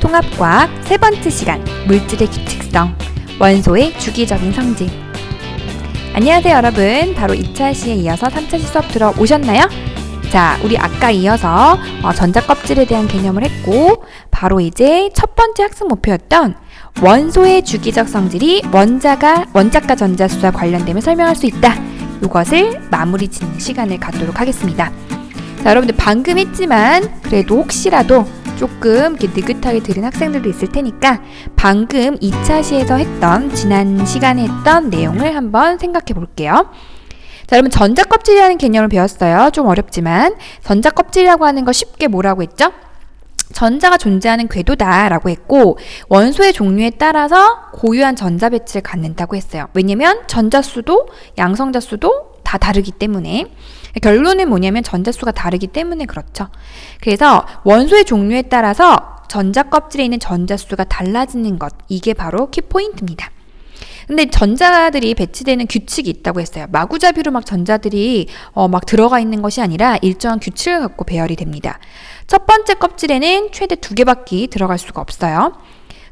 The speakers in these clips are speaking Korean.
통합과학 세 번째 시간, 물질의 규칙성, 원소의 주기적인 성질. 안녕하세요 여러분. 바로 2차 시에 이어서 3차 시 수업 들어오셨나요? 자, 우리 아까 이어서 전자껍질에 대한 개념을 했고, 바로 이제 첫 번째 학습 목표였던 원소의 주기적 성질이 원자과 전자수와 관련되며 설명할 수 있다. 이것을 마무리 짓는 시간을 갖도록 하겠습니다. 자, 여러분들 방금 했지만 그래도 혹시라도 조금 이렇게 느긋하게 들은 학생들도 있을 테니까 방금 2차 시에서 했던, 지난 시간에 했던 내용을 한번 생각해 볼게요. 자, 여러분 전자껍질이라는 개념을 배웠어요. 좀 어렵지만 전자껍질이라고 하는 거 쉽게 뭐라고 했죠? 전자가 존재하는 궤도다 라고 했고, 원소의 종류에 따라서 고유한 전자 배치를 갖는다고 했어요. 왜냐면 전자수도 양성자수도 다 다르기 때문에. 결론은 뭐냐면 전자수가 다르기 때문에 그렇죠. 그래서 원소의 종류에 따라서 전자껍질에 있는 전자수가 달라지는 것, 이게 바로 키포인트입니다. 근데 전자들이 배치되는 규칙이 있다고 했어요. 마구잡이로 막 전자들이 막 들어가 있는 것이 아니라 일정한 규칙을 갖고 배열이 됩니다. 첫 번째 껍질에는 최대 2개밖에 들어갈 수가 없어요.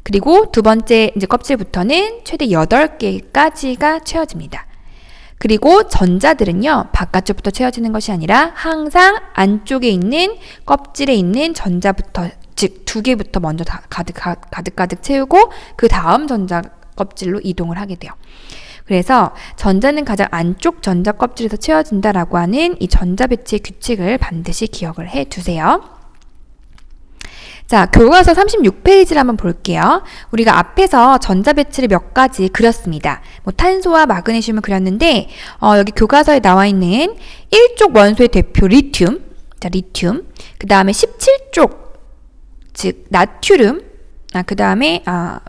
그리고 두 번째 이제 껍질부터는 최대 8개까지가 채워집니다. 그리고 전자들은요, 바깥쪽부터 채워지는 것이 아니라 항상 안쪽에 있는 껍질에 있는 전자부터, 즉 2개부터 먼저 다 가득 채우고 그 다음 전자 껍질로 이동을 하게 돼요. 그래서 전자는 가장 안쪽 전자 껍질에서 채워진다라고 하는 이 전자 배치의 규칙을 반드시 기억을 해 두세요. 자, 교과서 36페이지를 한번 볼게요. 우리가 앞에서 전자 배치를 몇 가지 그렸습니다. 탄소와 마그네슘을 그렸는데, 여기 교과서에 나와 있는 1쪽 원소의 대표 리튬, 자, 리튬, 그 다음에 17쪽, 즉 나트륨, 그 다음에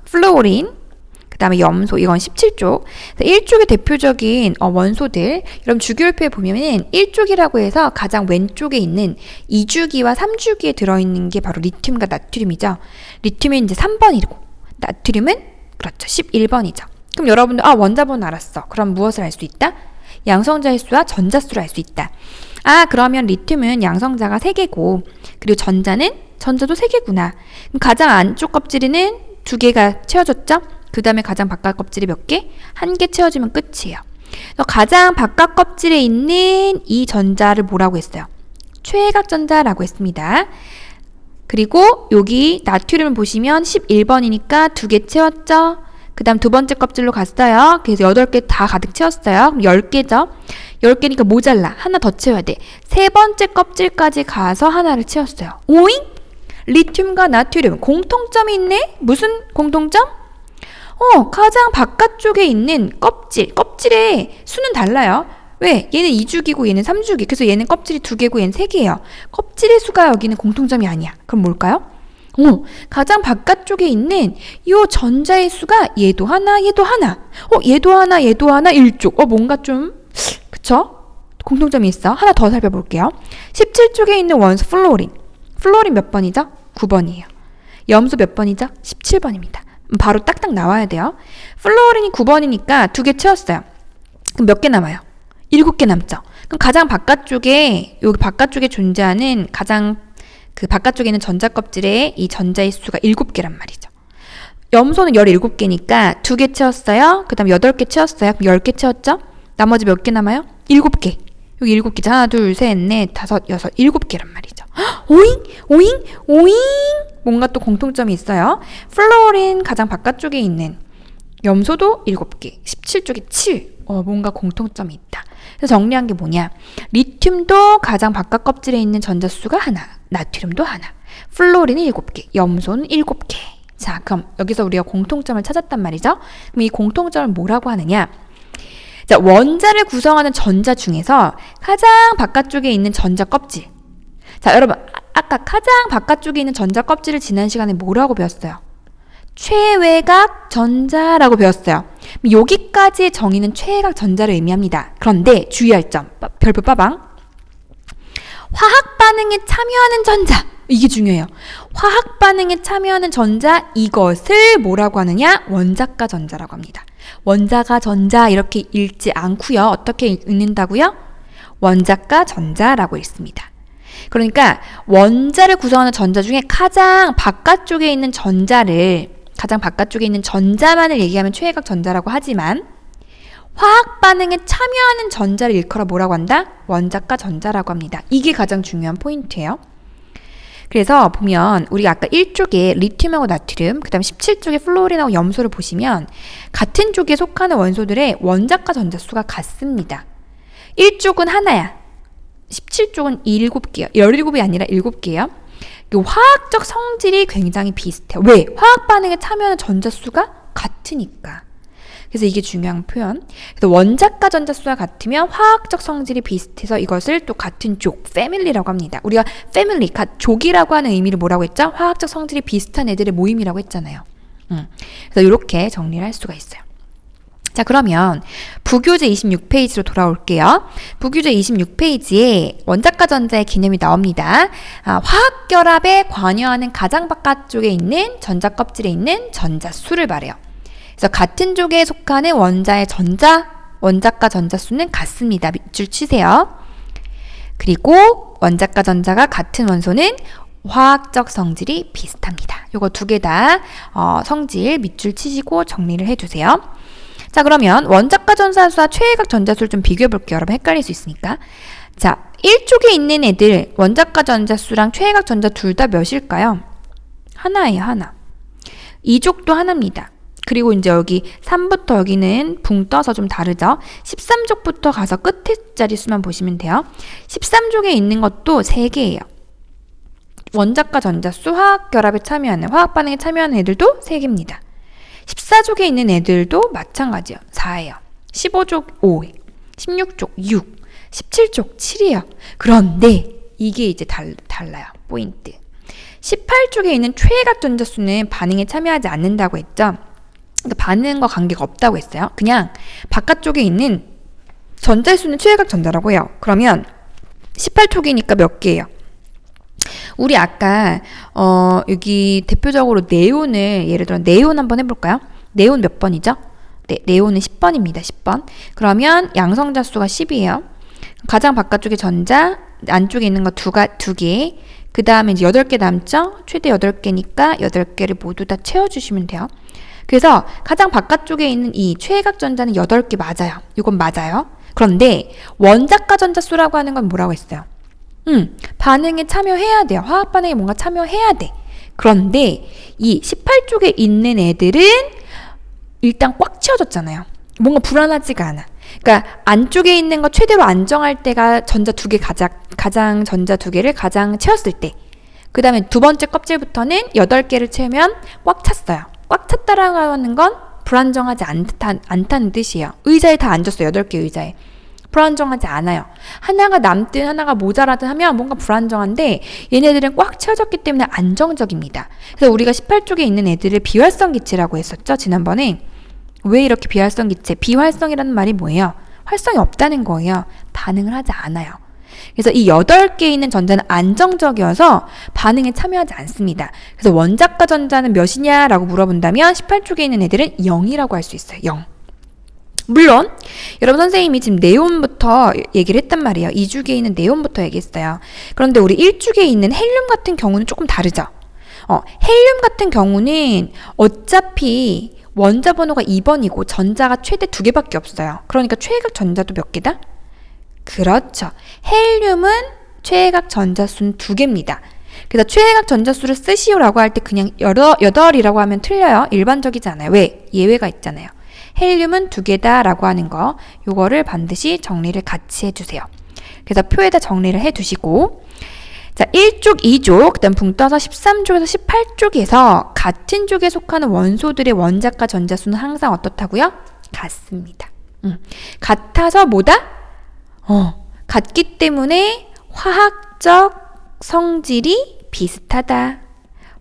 플루오린, 그 다음에 염소, 이건 17쪽. 1쪽의 대표적인 원소들, 여러분 주기율표에 보면은 1쪽이라고 해서 가장 왼쪽에 있는 2주기와 3주기에 들어있는 게 바로 리튬과 나트륨이죠. 리튬은 이제 3번이고, 나트륨은 그렇죠, 11번이죠. 그럼 여러분들 원자번호 알았어. 그럼 무엇을 알 수 있다? 양성자의 수와 전자수를 알 수 있다. 그러면 리튬은 양성자가 3개고, 그리고 전자도 3개구나. 그럼 가장 안쪽 껍질에는 2개가 채워졌죠? 그 다음에 가장 바깥 껍질이 몇 개? 1개 채워지면 끝이에요. 가장 바깥 껍질에 있는 이 전자를 뭐라고 했어요? 최외각 전자라고 했습니다. 그리고 여기 나트륨을 보시면 11번이니까 2개 채웠죠? 그 다음 두 번째 껍질로 갔어요. 그래서 8개 다 가득 채웠어요. 그럼 10개죠? 10개니까 모자라. 하나 더 채워야 돼. 세 번째 껍질까지 가서 하나를 채웠어요. 오잉? 리튬과 나트륨 공통점이 있네? 무슨 공통점? 가장 바깥쪽에 있는 껍질의 수는 달라요. 왜? 얘는 2주기고 얘는 3주기. 그래서 얘는 껍질이 2개고 얘는 3개예요. 껍질의 수가 여기는 공통점이 아니야. 그럼 뭘까요? 가장 바깥쪽에 있는 이 전자의 수가 얘도 하나, 얘도 하나. 얘도 하나, 얘도 하나, 1쪽. 뭔가 좀, 그쵸? 공통점이 있어. 하나 더 살펴볼게요. 17쪽에 있는 원소 플루오린. 플루오린 몇 번이죠? 9번이에요. 염소 몇 번이죠? 17번입니다. 바로 딱딱 나와야 돼요. 플루오린이 9번이니까 2개 채웠어요. 그럼 몇 개 남아요? 7개 남죠. 그럼 가장 바깥쪽에, 여기 바깥쪽에 존재하는 가장 그 바깥쪽에 있는 전자 껍질에 이 전자의 수가 7개란 말이죠. 염소는 17개니까 2개 채웠어요. 그 다음 8개 채웠어요. 그럼 10개 채웠죠? 나머지 몇 개 남아요? 7개. 여기 7개죠. 하나, 둘, 셋, 넷, 다섯, 여섯, 7개란 말이죠. 오잉? 뭔가 또 공통점이 있어요. 플루오린 가장 바깥쪽에 있는 염소도 7개, 17쪽에 7. 뭔가 공통점이 있다. 그래서 정리한 게 뭐냐? 리튬도 가장 바깥 껍질에 있는 전자수가 하나, 나트륨도 하나, 플루오린은 7개, 염소는 7개. 자, 그럼 여기서 우리가 공통점을 찾았단 말이죠. 그럼 이 공통점을 뭐라고 하느냐? 자, 원자를 구성하는 전자 중에서 가장 바깥쪽에 있는 전자 껍질. 자, 여러분 아까 가장 바깥쪽에 있는 전자 껍질을 지난 시간에 뭐라고 배웠어요? 최외각 전자라고 배웠어요. 여기까지의 정의는 최외각 전자를 의미합니다. 그런데 주의할 점, 별표 빠방. 화학 반응에 참여하는 전자, 이게 중요해요. 화학 반응에 참여하는 전자, 이것을 뭐라고 하느냐? 원자가 전자라고 합니다. 원자가 전자 이렇게 읽지 않고요. 어떻게 읽는다고요? 원자가 전자라고 읽습니다. 그러니까 원자를 구성하는 전자 중에 가장 바깥쪽에 있는 전자만을 얘기하면 최외각 전자라고 하지만 화학 반응에 참여하는 전자를 일컬어 뭐라고 한다? 원자가 전자라고 합니다. 이게 가장 중요한 포인트예요. 그래서 보면 우리가 아까 1쪽에 리튬하고 나트륨, 그 다음에 17쪽에 플로린하고 염소를 보시면 같은 쪽에 속하는 원소들의 원자가 전자수가 같습니다. 1쪽은 하나야. 17쪽은 7개요. 17이 아니라 7개요. 화학적 성질이 굉장히 비슷해요. 왜? 화학 반응에 참여하는 전자수가 같으니까. 그래서 이게 중요한 표현. 그래서 원자가 전자수가 같으면 화학적 성질이 비슷해서 이것을 또 같은 족, 패밀리라고 합니다. 우리가 패밀리, 족이라고 하는 의미를 뭐라고 했죠? 화학적 성질이 비슷한 애들의 모임이라고 했잖아요. 그래서 이렇게 정리를 할 수가 있어요. 자, 그러면 부교재 26페이지로 돌아올게요. 부교재 26페이지에 원자가 전자의 개념이 나옵니다. 화학 결합에 관여하는 가장 바깥쪽에 있는 전자 껍질에 있는 전자수를 말해요. 그래서 같은 쪽에 속하는 원자가 전자수는 같습니다. 밑줄 치세요. 그리고 원자가 전자가 같은 원소는 화학적 성질이 비슷합니다. 요거 두 개 다 성질 밑줄 치시고 정리를 해주세요. 자, 그러면 원자가 전자수와 최외각 전자수를 좀 비교해 볼게요. 여러분 헷갈릴 수 있으니까. 자, 1쪽에 있는 애들 원자가 전자수랑 최외각 전자 둘 다 몇일까요? 하나예요, 하나. 2쪽도 하나입니다. 그리고 이제 여기 3부터 여기는 붕 떠서 좀 다르죠? 13족부터 가서 끝에 자릿수만 보시면 돼요. 13족에 있는 것도 3개예요. 원자가 전자수 화학 결합에 참여하는, 화학 반응에 참여하는 애들도 3개입니다. 14족에 있는 애들도 마찬가지요. 4예요. 15족 5, 16족 6, 17족 7이에요. 그런데 이게 이제 달라요. 포인트. 18족에 있는 최외각 전자수는 반응에 참여하지 않는다고 했죠? 그러니까 반응과 관계가 없다고 했어요. 그냥 바깥쪽에 있는 전자수는 최외각 전자라고 해요. 그러면 18촉이니까 몇 개예요? 우리 아까 여기 대표적으로 네온을 예를 들어 네온 한번 해볼까요? 네온 몇 번이죠? 네, 네온은 10번입니다. 10번. 그러면 양성자수가 10이에요. 가장 바깥쪽에 전자, 안쪽에 있는 거 두 개. 그 다음에 이제 8개 남죠? 최대 8개니까 8개를 모두 다 채워주시면 돼요. 그래서 가장 바깥쪽에 있는 이 최외각 전자는 8개 맞아요. 이건 맞아요. 그런데 원자가 전자수라고 하는 건 뭐라고 했어요? 반응에 참여해야 돼요. 화학 반응에 뭔가 참여해야 돼. 그런데 이 18쪽에 있는 애들은 일단 꽉 채워졌잖아요. 뭔가 불안하지가 않아. 그러니까 안쪽에 있는 거 최대로 안정할 때가 전자 2개 가장 전자 2개를 가장 채웠을 때. 그 다음에 두 번째 껍질부터는 8개를 채우면 꽉 찼어요. 꽉 찼다라고 하는 건 불안정하지 않다는 뜻이에요. 의자에 다 앉았어요. 8개 의자에. 불안정하지 않아요. 하나가 남든 하나가 모자라든 하면 뭔가 불안정한데 얘네들은 꽉 채워졌기 때문에 안정적입니다. 그래서 우리가 18쪽에 있는 애들을 비활성 기체라고 했었죠. 지난번에. 왜 이렇게 비활성 기체? 비활성이라는 말이 뭐예요? 활성이 없다는 거예요. 반응을 하지 않아요. 그래서 이 8개에 있는 전자는 안정적이어서 반응에 참여하지 않습니다. 그래서 원자가 전자는 몇이냐라고 물어본다면 18쪽에 있는 애들은 0이라고 할 수 있어요. 0. 물론 여러분 선생님이 지금 네온부터 얘기를 했단 말이에요. 2죽에 있는 네온부터 얘기했어요. 그런데 우리 1죽에 있는 헬륨 같은 경우는 조금 다르죠. 헬륨 같은 경우는 어차피 원자 번호가 2번이고 전자가 최대 2개밖에 없어요. 그러니까 최외각 전자도 몇 개다? 그렇죠. 헬륨은 최외각 전자수는 2개입니다. 그래서 최외각 전자수를 쓰시오라고 할 때 그냥 8이라고 하면 틀려요. 일반적이지 않아요. 왜? 예외가 있잖아요. 헬륨은 2개다 라고 하는 거, 요거를 반드시 정리를 같이 해주세요. 그래서 표에다 정리를 해두시고, 자, 1쪽, 2쪽, 그 다음 붕 떠서 13쪽에서 18쪽에서 같은 쪽에 속하는 원소들의 원자가 전자수는 항상 어떻다고요? 같습니다. 같아서 뭐다? 같기 때문에 화학적 성질이 비슷하다.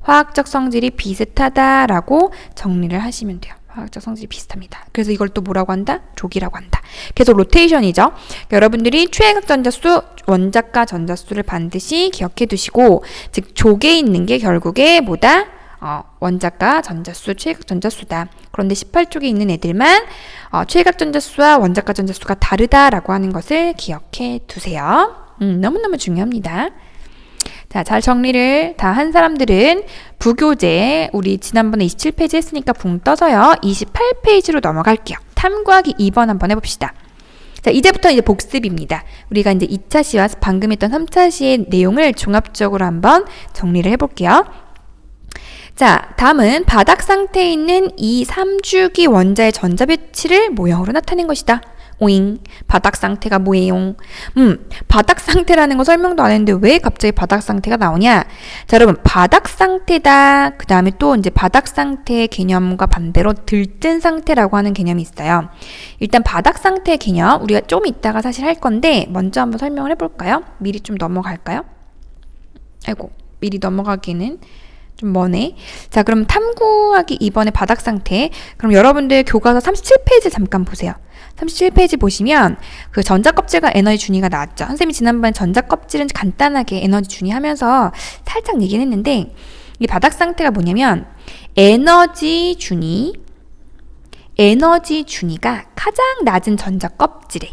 화학적 성질이 비슷하다라고 정리를 하시면 돼요. 화학적 성질이 비슷합니다. 그래서 이걸 또 뭐라고 한다? 족이라고 한다. 계속 로테이션이죠. 여러분들이 최외각 전자수, 원자가 전자수를 반드시 기억해 두시고, 즉 족에 있는 게 결국에 뭐다? 원자가 전자수, 최외각 전자수다. 그런데 18쪽에 있는 애들만 최외각 전자수와 원자가 전자수가 다르다라고 하는 것을 기억해 두세요. 너무너무 중요합니다. 자, 잘 정리를 다 한 사람들은 부교재 우리 지난번에 27페이지 했으니까 붕 떠서요. 28페이지로 넘어갈게요. 탐구하기 2번 한번 해봅시다. 자, 이제부터 이제 복습입니다. 우리가 이제 2차 시와 방금 했던 3차 시의 내용을 종합적으로 한번 정리를 해볼게요. 자, 다음은 바닥 상태에 있는 이 3주기 원자의 전자 배치를 모형으로 나타낸 것이다. 오잉, 바닥 상태가 뭐예요? 바닥 상태라는 거 설명도 안 했는데 왜 갑자기 바닥 상태가 나오냐? 자, 여러분, 바닥 상태다. 그 다음에 또 이제 바닥 상태의 개념과 반대로 들뜬 상태라고 하는 개념이 있어요. 일단 바닥 상태의 개념, 우리가 좀 이따가 사실 할 건데, 먼저 한번 설명을 해볼까요? 미리 좀 넘어갈까요? 아이고, 미리 넘어가기는 좀 머네. 자, 그럼 탐구하기 2번의 바닥 상태. 그럼 여러분들 교과서 37페이지 잠깐 보세요. 37페이지 보시면 그 전자껍질과 에너지 준위가 나왔죠. 선생님이 지난번에 전자껍질은 간단하게 에너지 준위 하면서 살짝 얘기를 했는데 이 바닥 상태가 뭐냐면 에너지 준위가 가장 낮은 전자껍질에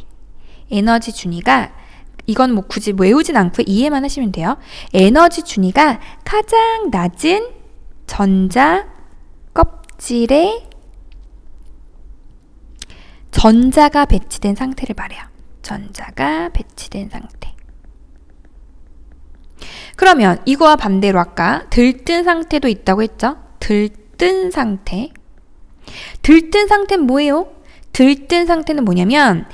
에너지 준위가 이건 뭐 굳이 외우진 않고 이해만 하시면 돼요. 에너지 준위가 가장 낮은 전자껍질에 전자가 배치된 상태를 말해요. 전자가 배치된 상태. 그러면 이거와 반대로 아까 들뜬 상태도 있다고 했죠? 들뜬 상태. 들뜬 상태는 뭐예요? 들뜬 상태는 뭐냐면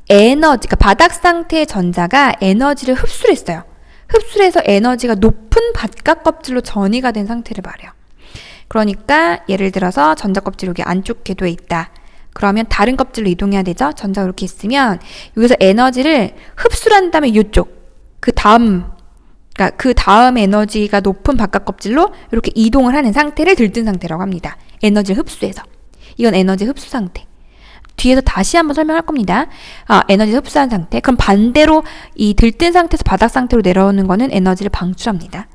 그러니까 바닥 상태의 전자가 에너지를 흡수를 했어요. 흡수를 해서 에너지가 높은 바깥 껍질로 전이가 된 상태를 말해요. 그러니까 예를 들어서 전자 껍질 여기 안쪽 궤도에 있다. 그러면 다른 껍질로 이동해야 되죠? 전자가 이렇게 있으면 여기서 에너지를 흡수를 한 다음에 이쪽 그 다음 에너지가 높은 바깥 껍질로 이렇게 이동을 하는 상태를 들뜬 상태라고 합니다. 에너지를 흡수해서. 이건 에너지 흡수 상태. 뒤에서 다시 한번 설명할 겁니다. 에너지 흡수한 상태. 그럼 반대로 이 들뜬 상태에서 바닥 상태로 내려오는 거는 에너지를 방출합니다.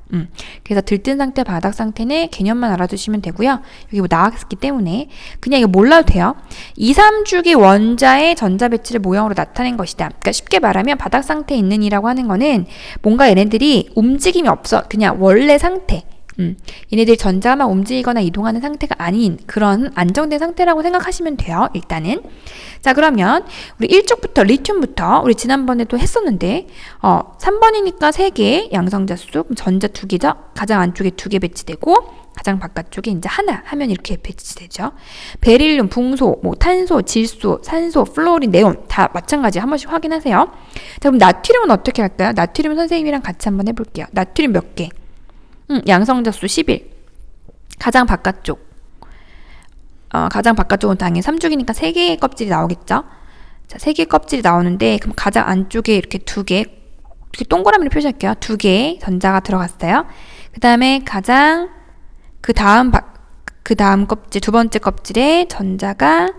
그래서 들뜬 상태, 바닥 상태는 개념만 알아두시면 되고요. 여기 뭐 나왔기 때문에 그냥 이거 몰라도 돼요. 2, 3주기 원자의 전자 배치를 모형으로 나타낸 것이다. 그러니까 쉽게 말하면 바닥 상태에 있는 이라고 하는 거는 뭔가 얘네들이 움직임이 없어. 그냥 원래 상태. 얘네들이 전자만 움직이거나 이동하는 상태가 아닌 그런 안정된 상태라고 생각하시면 돼요. 일단은. 자, 그러면 우리 1쪽부터 리튬부터 우리 지난번에도 했었는데 3번이니까 3개 양성자수, 그럼 전자 2개죠. 가장 안쪽에 2개 배치되고 가장 바깥쪽에 이제 하나 하면 이렇게 배치되죠. 베릴륨, 붕소, 뭐 탄소, 질소, 산소, 플로린, 네온 다 마찬가지 한 번씩 확인하세요. 자, 그럼 나트륨은 어떻게 할까요? 나트륨 선생님이랑 같이 한번 해볼게요. 나트륨 몇 개? 양성자수 11. 가장 바깥쪽. 가장 바깥쪽은 당연히 3주기니까 3개의 껍질이 나오겠죠? 자, 3개의 껍질이 나오는데, 그럼 가장 안쪽에 이렇게 2개, 이렇게 동그라미로 표시할게요. 2개의 전자가 들어갔어요. 그 다음에 그 다음 껍질, 두 번째 껍질에 전자가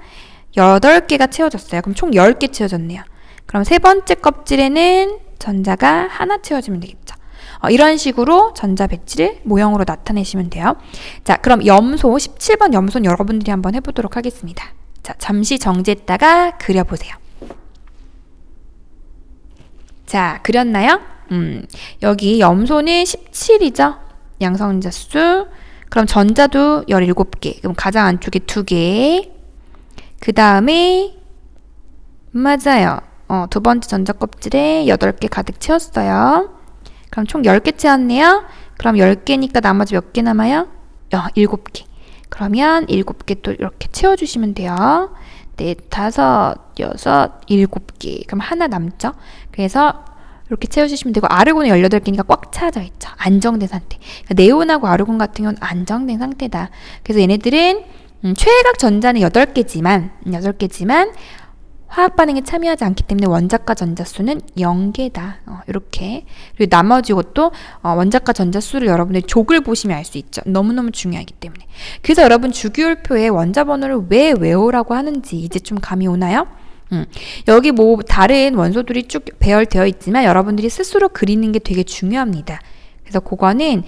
8개가 채워졌어요. 그럼 총 10개 채워졌네요. 그럼 세 번째 껍질에는 전자가 하나 채워지면 되겠죠. 이런 식으로 전자 배치를 모형으로 나타내시면 돼요. 자, 그럼 염소 17번 염소는 여러분들이 한번 해보도록 하겠습니다. 자, 잠시 정지했다가 그려보세요. 자, 그렸나요? 여기 염소는 17이죠? 양성자수. 그럼 전자도 17개. 그럼 가장 안쪽에 2개. 그 다음에 맞아요. 두 번째 전자 껍질에 8개 가득 채웠어요. 그럼 총 10개 채웠네요. 그럼 10개니까 나머지 몇 개 남아요? 7개. 그러면 7개 또 이렇게 채워주시면 돼요. 4, 5, 6, 7개. 그럼 하나 남죠? 그래서 이렇게 채워주시면 되고, 아르곤은 18개니까 꽉 차져 있죠. 안정된 상태. 그러니까 네온하고 아르곤 같은 경우는 안정된 상태다. 그래서 얘네들은 최외각 전자는 8개지만 화학 반응에 참여하지 않기 때문에 원자과 전자수는 0개다. 이렇게. 그리고 나머지 것도 원자과 전자수를 여러분들이 족을 보시면 알 수 있죠. 너무너무 중요하기 때문에. 그래서 여러분 주기율표에 원자 번호를 왜 외우라고 하는지 이제 좀 감이 오나요? 여기 뭐 다른 원소들이 쭉 배열되어 있지만 여러분들이 스스로 그리는 게 되게 중요합니다. 그래서 그거는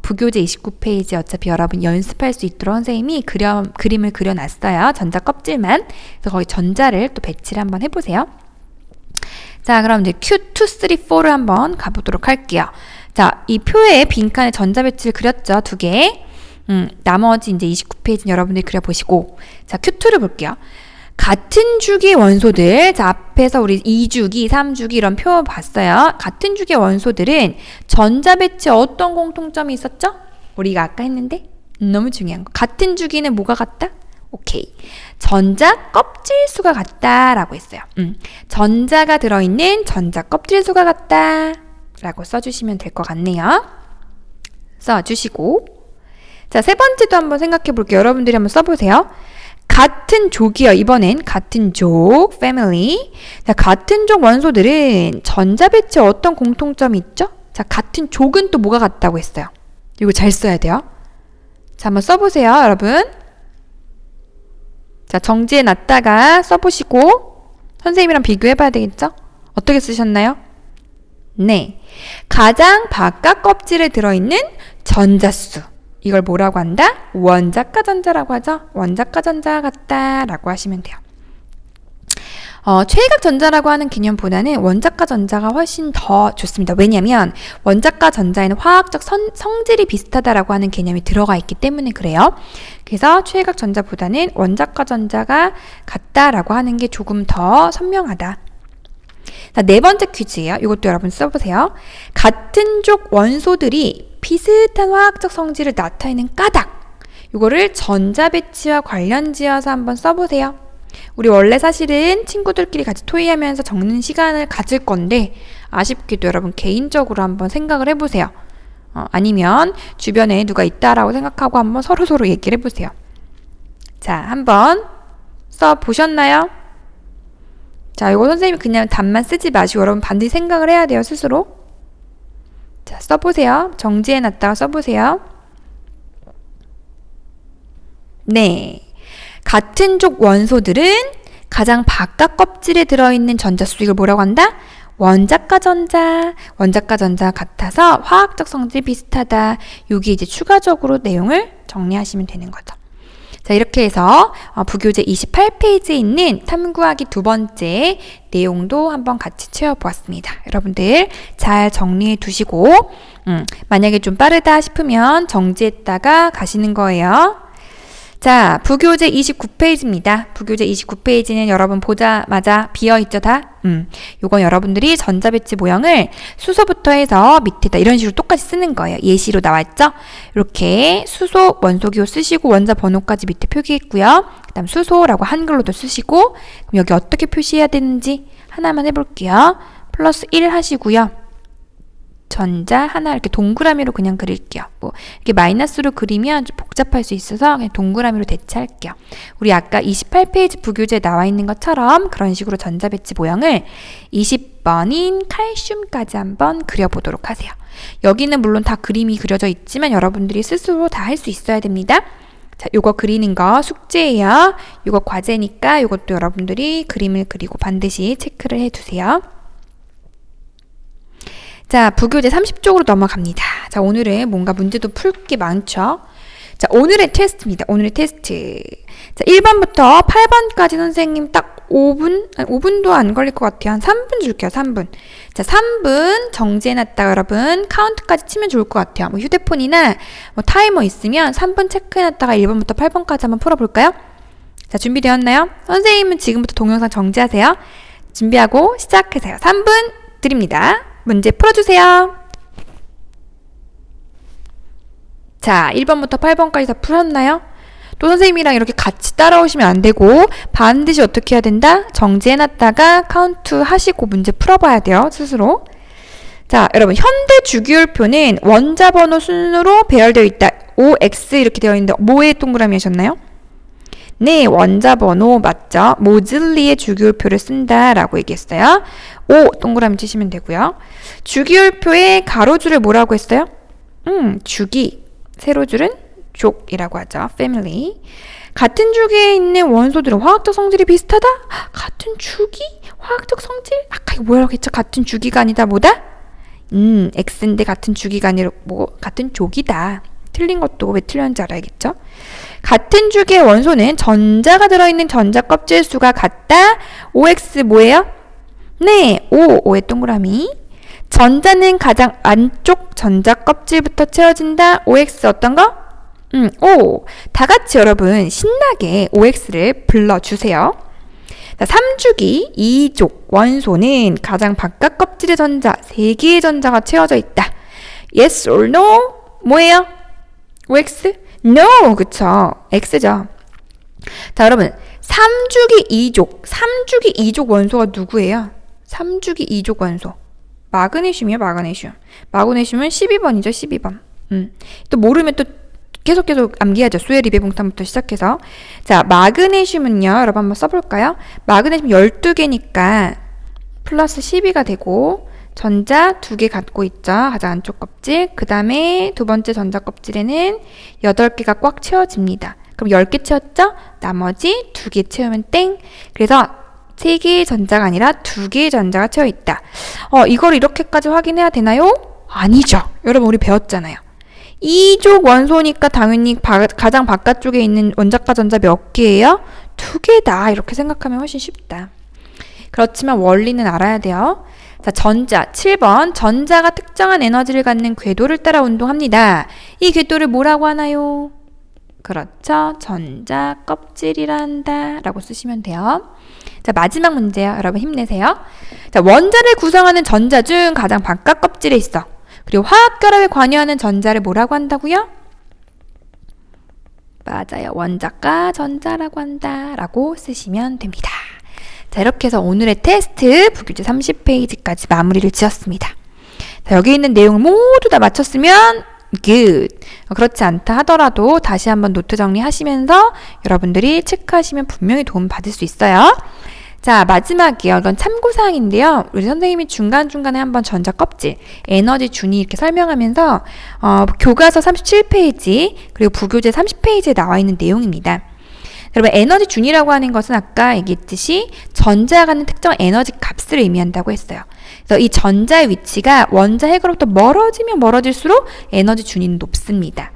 부교재 29페이지 어차피 여러분 연습할 수 있도록 선생님이 그림을 그려놨어요. 전자 껍질만. 그래서 거기 전자를 또 배치를 한번 해보세요. 자, 그럼 이제 Q2, 3, 4를 한번 가보도록 할게요. 자, 이 표에 빈칸에 전자 배치를 그렸죠. 2개. 나머지 이제 29페이지는 여러분들이 그려보시고. 자, Q2를 볼게요. 같은 주기의 원소들, 자, 앞에서 우리 2주기, 3주기 이런 표 봤어요. 같은 주기의 원소들은 전자 배치에 어떤 공통점이 있었죠? 우리가 아까 했는데 너무 중요한 거. 같은 주기는 뭐가 같다? 오케이. 전자 껍질 수가 같다라고 했어요. 전자가 들어있는 전자 껍질 수가 같다 라고 써주시면 될 것 같네요. 써주시고. 자, 세 번째도 한번 생각해 볼게요. 여러분들이 한번 써보세요. 같은 족이요. 이번엔 같은 족, family. 자, 같은 족 원소들은 전자 배치에 어떤 공통점이 있죠? 자, 같은 족은 또 뭐가 같다고 했어요? 이거 잘 써야 돼요. 자, 한번 써보세요, 여러분. 자, 정지해 놨다가 써보시고 선생님이랑 비교해봐야 되겠죠? 어떻게 쓰셨나요? 네. 가장 바깥 껍질에 들어있는 전자수. 이걸 뭐라고 한다? 원자가 전자라고 하죠. 원자가 전자 같다 라고 하시면 돼요. 최외각 전자라고 하는 개념보다는 원자가 전자가 훨씬 더 좋습니다. 왜냐하면 원자가 전자에는 화학적 성질이 비슷하다라고 하는 개념이 들어가 있기 때문에 그래요. 그래서 최외각 전자보다는 원자가 전자가 같다라고 하는 게 조금 더 선명하다. 자, 네 번째 퀴즈예요. 이것도 여러분 써보세요. 같은 족 원소들이 비슷한 화학적 성질을 나타내는 까닭. 이거를 전자 배치와 관련 지어서 한번 써보세요. 우리 원래 사실은 친구들끼리 같이 토의하면서 적는 시간을 가질 건데 아쉽게도 여러분 개인적으로 한번 생각을 해보세요. 아니면 주변에 누가 있다라고 생각하고 한번 서로서로 얘기를 해보세요. 자, 한번 써보셨나요? 자, 이거 선생님이 그냥 답만 쓰지 마시고 여러분 반드시 생각을 해야 돼요, 스스로. 자, 써보세요. 정지해놨다가 써보세요. 네. 같은 족 원소들은 가장 바깥 껍질에 들어있는 전자수, 이걸 뭐라고 한다? 원자가 전자. 원자가 전자 같아서 화학적 성질이 비슷하다. 여기 이제 추가적으로 내용을 정리하시면 되는 거죠. 자, 이렇게 해서 부교재 28페이지에 있는 탐구하기 두 번째 내용도 한번 같이 채워보았습니다. 여러분들 잘 정리해 두시고 만약에 좀 빠르다 싶으면 정지했다가 가시는 거예요. 자, 부교재 29페이지입니다. 부교재 29페이지는 여러분 보자마자 비어있죠, 다? 요건 여러분들이 전자배치 모형을 수소부터 해서 밑에다 이런 식으로 똑같이 쓰는 거예요. 예시로 나왔죠? 이렇게 수소 원소기호 쓰시고 원자 번호까지 밑에 표기했고요. 그 다음 수소라고 한글로도 쓰시고, 그럼 여기 어떻게 표시해야 되는지 하나만 해볼게요. 플러스 1 하시고요. 전자 하나 이렇게 동그라미로 그냥 그릴게요. 뭐 이렇게 마이너스로 그리면 좀 복잡할 수 있어서 그냥 동그라미로 대체할게요. 우리 아까 28페이지 부교재에 나와 있는 것처럼 그런 식으로 전자배치 모형을 20번인 칼슘까지 한번 그려보도록 하세요. 여기는 물론 다 그림이 그려져 있지만 여러분들이 스스로 다 할 수 있어야 됩니다. 자, 요거 그리는 거 숙제예요. 요거 과제니까 요것도 여러분들이 그림을 그리고 반드시 체크를 해두세요. 자, 부교재 30쪽으로 넘어갑니다. 자, 오늘은 뭔가 문제도 풀 게 많죠? 자, 오늘의 테스트입니다. 오늘의 테스트. 자, 1번부터 8번까지 선생님 딱 5분도 안 걸릴 것 같아요. 한 3분 줄게요, 3분. 자, 3분 정지해놨다가 여러분 카운트까지 치면 좋을 것 같아요. 뭐 휴대폰이나 뭐 타이머 있으면 3분 체크해놨다가 1번부터 8번까지 한번 풀어볼까요? 자, 준비되었나요? 선생님은 지금부터 동영상 정지하세요. 준비하고 시작하세요. 3분 드립니다. 문제 풀어주세요. 자, 1번부터 8번까지 다 풀었나요? 또 선생님이랑 이렇게 같이 따라오시면 안 되고 반드시 어떻게 해야 된다? 정지해놨다가 카운트 하시고 문제 풀어봐야 돼요, 스스로. 자, 여러분 현대 주기율표는 원자 번호 순으로 배열되어 있다. OX 이렇게 되어 있는데 뭐의 동그라미 하셨나요? 네, 원자 번호 맞죠? 모즐리의 주기율표를 쓴다라고 얘기했어요. O 동그라미 치시면 되고요. 주기율표의 가로줄을 뭐라고 했어요? 주기. 세로줄은 족이라고 하죠. family. 같은 주기에 있는 원소들은 화학적 성질이 비슷하다? 같은 주기? 화학적 성질? 아까 이거 뭐라고 했죠? 같은 주기가 아니다 뭐다? X인데 같은 주기가 아니라 뭐 같은 족이다. 틀린 것도 왜 틀렸는지 알아야겠죠? 같은 주기의 원소는 전자가 들어있는 전자 껍질 수가 같다. OX 뭐예요? 네, 5의 동그라미. 전자는 가장 안쪽 전자 껍질부터 채워진다. OX 어떤 거? O. 다 같이 여러분 신나게 OX를 불러주세요. 자, 3주기 2족 원소는 가장 바깥 껍질의 전자 3개의 전자가 채워져 있다. Yes or no? 뭐예요? OX? No! 그쵸? X죠. 자, 여러분 3주기 2족 원소가 누구예요? 3주기 2족 원소 마그네슘이요. 마그네슘은 12번이죠. 12번. 또 모르면 또 계속 암기하죠. 수의 리베봉탄부터 시작해서. 자, 마그네슘은요. 여러분 한번 써볼까요? 마그네슘 12개니까 플러스 12가 되고 전자 2개 갖고 있죠. 가장 안쪽 껍질. 그 다음에 두 번째 전자 껍질에는 8개가 꽉 채워집니다. 그럼 10개 채웠죠? 나머지 2개 채우면 땡. 그래서 3개의 전자가 아니라 2개의 전자가 채워 있다. 이걸 이렇게까지 확인해야 되나요? 아니죠. 여러분 우리 배웠잖아요. 2족 원소니까 당연히 가장 바깥쪽에 있는 원자과 전자 몇 개예요? 2개다. 이렇게 생각하면 훨씬 쉽다. 그렇지만 원리는 알아야 돼요. 자, 전자 7번. 전자가 특정한 에너지를 갖는 궤도를 따라 운동합니다. 이 궤도를 뭐라고 하나요? 그렇죠. 전자 껍질이란다 라고 쓰시면 돼요. 자, 마지막 문제요. 여러분 힘내세요. 자, 원자를 구성하는 전자 중 가장 바깥 껍질에 있어. 그리고 화학 결합에 관여하는 전자를 뭐라고 한다고요? 맞아요. 원자과 전자라고 한다 라고 쓰시면 됩니다. 자, 이렇게 해서 오늘의 테스트 부교재 30페이지까지 마무리를 지었습니다. 자, 여기 있는 내용을 모두 다 맞췄으면 good. 그렇지 않다 하더라도 다시 한번 노트 정리하시면서 여러분들이 체크하시면 분명히 도움 받을 수 있어요. 자, 마지막이요. 이건 참고사항인데요. 우리 선생님이 중간중간에 한번 전자 껍질, 에너지 준위 이렇게 설명하면서 교과서 37페이지 그리고 부교재 30페이지에 나와 있는 내용입니다. 여러분 에너지 준위라고 하는 것은 아까 얘기했듯이 전자가 갖는 특정 에너지 값을 의미한다고 했어요. 그래서 이 전자의 위치가 원자 핵으로부터 멀어지면 멀어질수록 에너지 준위는 높습니다.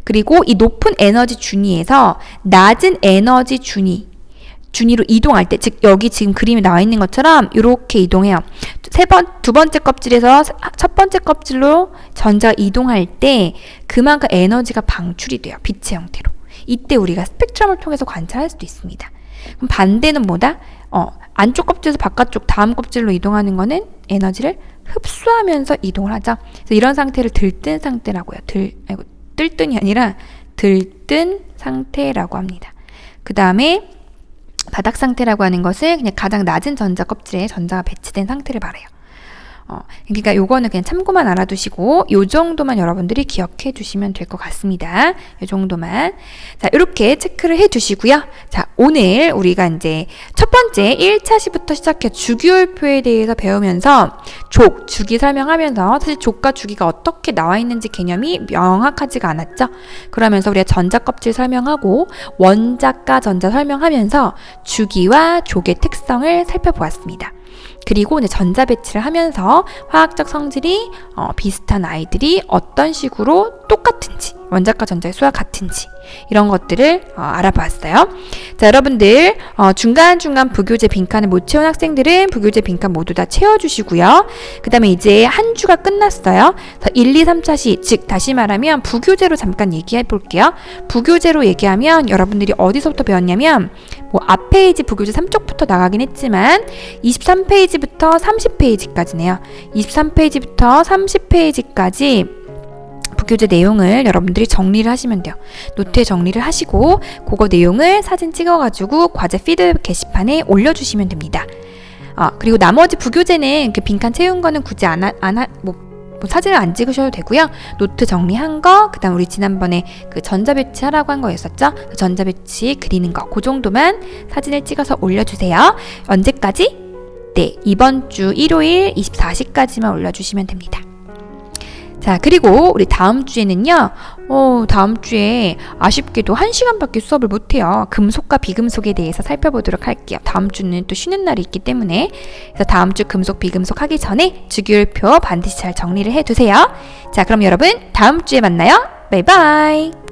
그리고 이 높은 에너지 준위에서 낮은 에너지 준위로 이동할 때, 즉 여기 지금 그림에 나와 있는 것처럼 이렇게 이동해요. 두 번째 껍질에서 첫 번째 껍질로 전자가 이동할 때 그만큼 에너지가 방출이 돼요. 빛의 형태로. 이때 우리가 스펙트럼을 통해서 관찰할 수도 있습니다. 그럼 반대는 뭐다? 안쪽 껍질에서 바깥쪽 다음 껍질로 이동하는 거는 에너지를 흡수하면서 이동을 하죠. 그래서 이런 상태를 들뜬 상태라고요. 뜰뜬이 아니라 들뜬 상태라고 합니다. 그 다음에 바닥 상태라고 하는 것을 그냥 가장 낮은 전자 껍질에 전자가 배치된 상태를 말해요. 그러니까 요거는 그냥 참고만 알아두시고 요 정도만 여러분들이 기억해 두시면 될 것 같습니다. 요 정도만. 자, 이렇게 체크를 해 두시고요. 자, 오늘 우리가 이제 첫 번째 1차 시부터 시작해 주기율표에 대해서 배우면서 주기 설명하면서 사실 족과 주기가 어떻게 나와 있는지 개념이 명확하지가 않았죠. 그러면서 우리가 전자 껍질 설명하고 원자과 전자 설명하면서 주기와 족의 특성을 살펴보았습니다. 그리고 이제 전자 배치를 하면서 화학적 성질이 비슷한 아이들이 어떤 식으로 똑같은지, 원자과 전자의 수와 같은지 이런 것들을 알아봤어요. 자, 여러분들 중간중간 부교재 빈칸을 못 채운 학생들은 부교재 빈칸 모두 다 채워주시고요. 그 다음에 이제 한 주가 끝났어요. 1, 2, 3차 시, 즉 다시 말하면 부교재로 잠깐 얘기해 볼게요. 부교재로 얘기하면 여러분들이 어디서부터 배웠냐면 앞 페이지 부교재 3쪽부터 나가긴 했지만 23페이지부터 30페이지까지네요. 23페이지부터 30페이지까지 부교재 내용을 여러분들이 정리를 하시면 돼요. 노트에 정리를 하시고 그거 내용을 사진 찍어가지고 과제 피드백 게시판에 올려주시면 됩니다. 그리고 나머지 부교재는 그 빈칸 채운 거는 굳이 사진을 안 찍으셔도 되고요. 노트 정리한 거, 그 다음 우리 지난번에 그 전자 배치 하라고 한 거였었죠? 전자 배치 그리는 거, 그 정도만 사진을 찍어서 올려주세요. 언제까지? 네, 이번 주 일요일 24시까지만 올려주시면 됩니다. 자, 그리고 우리 다음 주에는요, 다음 주에 아쉽게도 1시간밖에 수업을 못해요. 금속과 비금속에 대해서 살펴보도록 할게요. 다음 주는 또 쉬는 날이 있기 때문에. 그래서 다음 주 금속, 비금속 하기 전에 주기율표 반드시 잘 정리를 해두세요. 자, 그럼 여러분 다음 주에 만나요. 바이바이.